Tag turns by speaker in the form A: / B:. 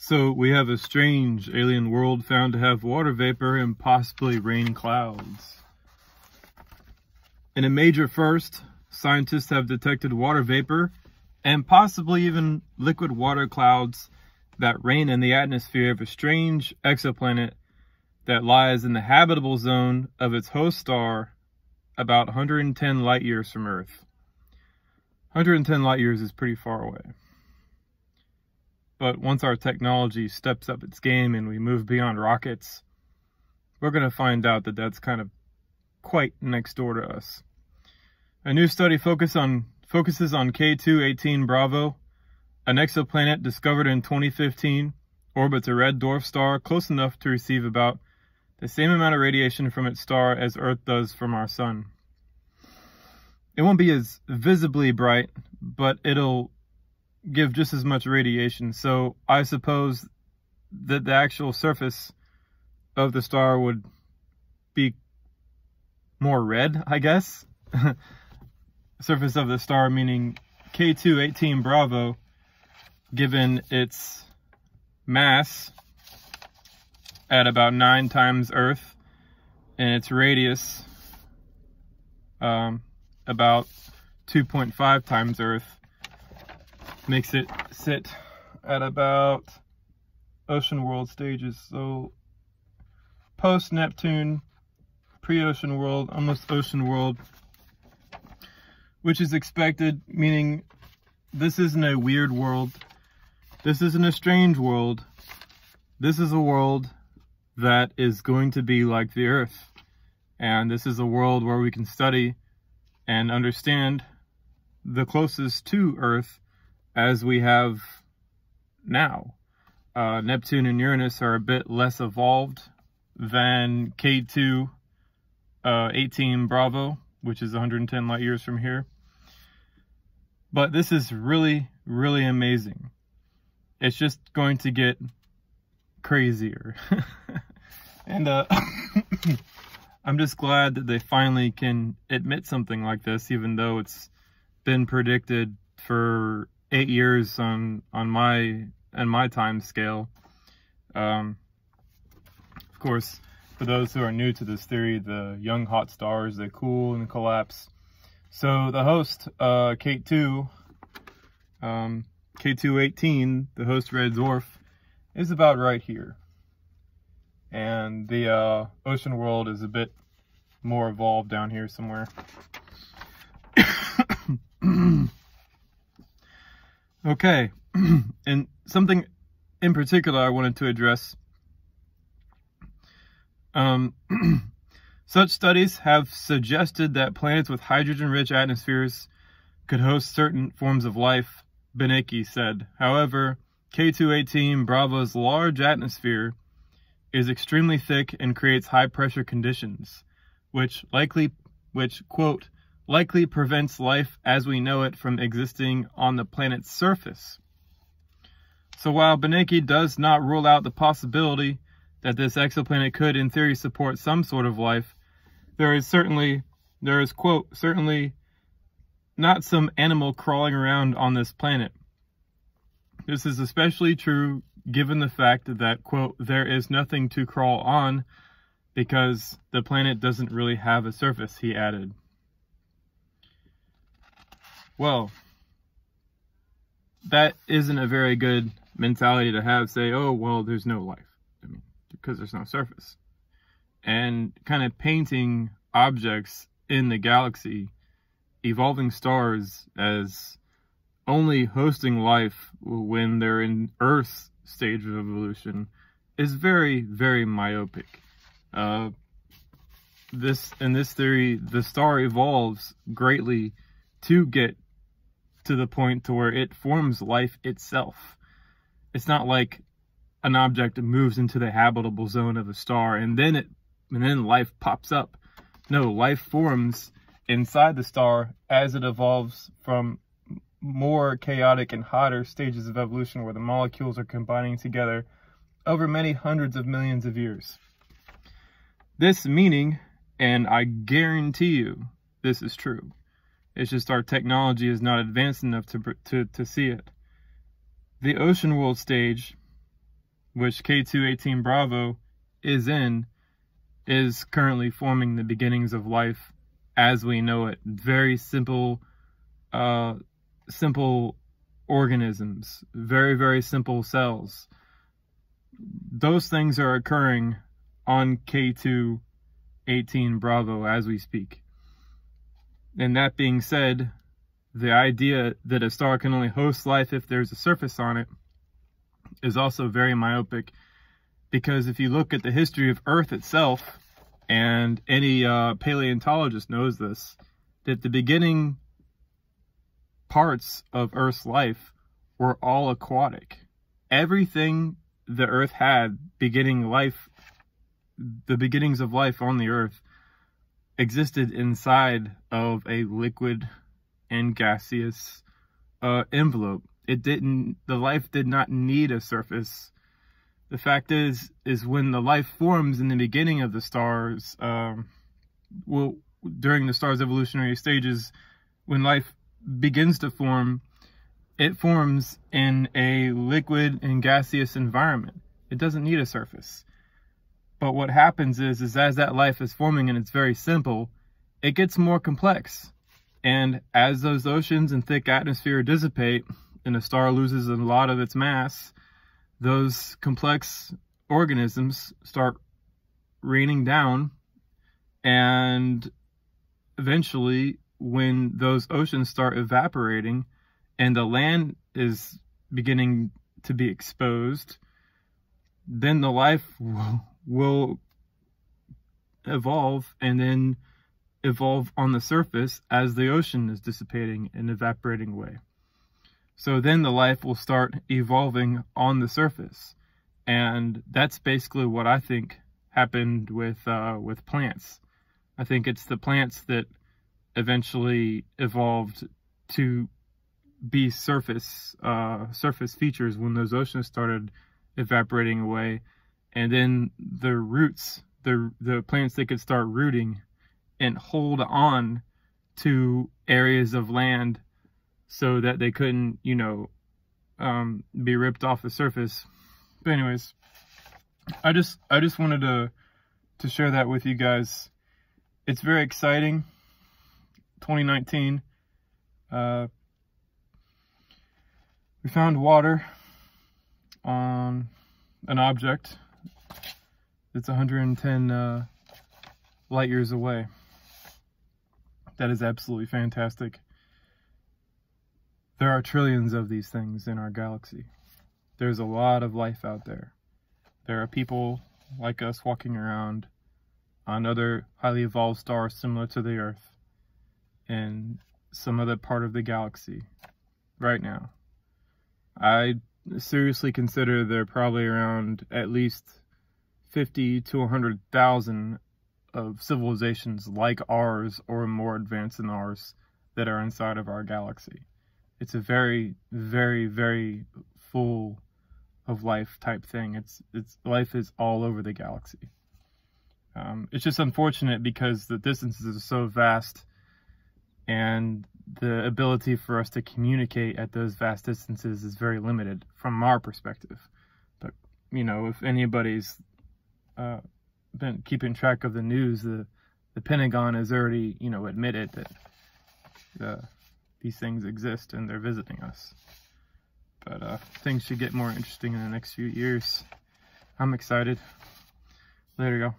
A: So we have a strange alien world found to have water vapor and possibly rain clouds. In a major first, scientists have detected water vapor and possibly even liquid water clouds that reign in the atmosphere of a strange exoplanet that lies in the habitable zone of its host star about 110 light years from Earth. 110 light years is pretty far away. But once our technology steps up its game and we move beyond rockets, we're going to find out that that's kind of quite next door to us. A new study focuses on K2-18 Bravo, an exoplanet discovered in 2015, orbits a red dwarf star close enough to receive about the same amount of radiation from its star as Earth does from our sun. It won't be as visibly bright, but it'll give just as much radiation, so I suppose that the actual surface of the star would be more red, I guess. Surface of the star meaning K2-18 Bravo, given its mass at about 9 times Earth and its radius about 2.5 times Earth, makes it sit at about ocean world stages. So post-Neptune, pre-ocean world, almost ocean world, which is expected, meaning this isn't a weird world. This isn't a strange world. This is a world that is going to be like the Earth. And this is a world where we can study and understand the closest to Earth as we have now. Neptune and Uranus are a bit less evolved than K2-18 Bravo, which is 110 light years from here. But this is really, really amazing. It's just going to get crazier. And I'm just glad that they finally can admit something like this, even though it's been predicted for 8 years on my time scale. Of course, for those who are new to this theory, the young hot stars, they cool and collapse. So the host, K2-18, the host red dwarf, is about right here. And the ocean world is a bit more evolved down here somewhere. Okay, and something in particular I wanted to address. Such studies have suggested that planets with hydrogen-rich atmospheres could host certain forms of life, Benecki said. However, K2-18 Bravo's large atmosphere is extremely thick and creates high-pressure conditions, which quote, likely prevents life as we know it from existing on the planet's surface. So while Benecki does not rule out the possibility that this exoplanet could, in theory, support some sort of life, there is, quote, certainly not some animal crawling around on this planet. This is especially true given the fact that, quote, there is nothing to crawl on because the planet doesn't really have a surface, he added. Well, that isn't a very good mentality to have, say, oh, well, there's no life. I mean, because there's no surface. And kind of painting objects in the galaxy, evolving stars, as only hosting life when they're in Earth's stage of evolution is very, very myopic. In this theory, the star evolves greatly to get to the point to where it forms life itself. It's not like an object moves into the habitable zone of a star and then life pops up. No, life forms inside the star as it evolves from more chaotic and hotter stages of evolution where the molecules are combining together over many hundreds of millions of years. This meaning, and I guarantee you this is true, it's just our technology is not advanced enough to see it. The ocean world stage which K2-18 Bravo is in, is currently forming the beginnings of life as we know it. Very simple organisms, very, very simple cells. Those things are occurring on K2-18 Bravo as we speak. And that being said, the idea that a star can only host life if there's a surface on it is also very myopic, because if you look at the history of Earth itself, and any paleontologist knows this, that the beginning parts of Earth's life were all aquatic. Everything the Earth had beginning life, the beginnings of life on the Earth, existed inside of a liquid and gaseous envelope. The life did not need a surface. The fact is when the life forms in the beginning of the stars, during the star's evolutionary stages, when life begins to form, it forms in a liquid and gaseous environment. It doesn't need a surface. But what happens is as that life is forming and it's very simple, it gets more complex. And as those oceans and thick atmosphere dissipate and a star loses a lot of its mass, those complex organisms start raining down, and eventually when those oceans start evaporating and the land is beginning to be exposed, then the life will evolve, and then evolve on the surface as the ocean is dissipating and evaporating away. So then the life will start evolving on the surface. And that's basically what I think happened with plants. I think it's the plants that eventually evolved to be surface features when those oceans started evaporating away. And then the roots, the plants that could start rooting and hold on to areas of land so that they couldn't, be ripped off the surface. But anyways, I just wanted to share that with you guys. It's very exciting. 2019. We found water on an object that's 110 light years away. That is absolutely fantastic. There are trillions of these things in our galaxy. There's a lot of life out there. There are people like us walking around on other highly evolved stars similar to the Earth in some other part of the galaxy right now. I seriously consider there are probably around at least 50 to 100,000 of civilizations like ours or more advanced than ours that are inside of our galaxy. It's a very, very, very full of life type thing. Life is all over the galaxy. It's just unfortunate because the distances are so vast, and the ability for us to communicate at those vast distances is very limited from our perspective. But, if anybody's been keeping track of the news, the Pentagon has already, admitted that these things exist and they're visiting us. But things should get more interesting in the next few years. I'm excited. Later, y'all.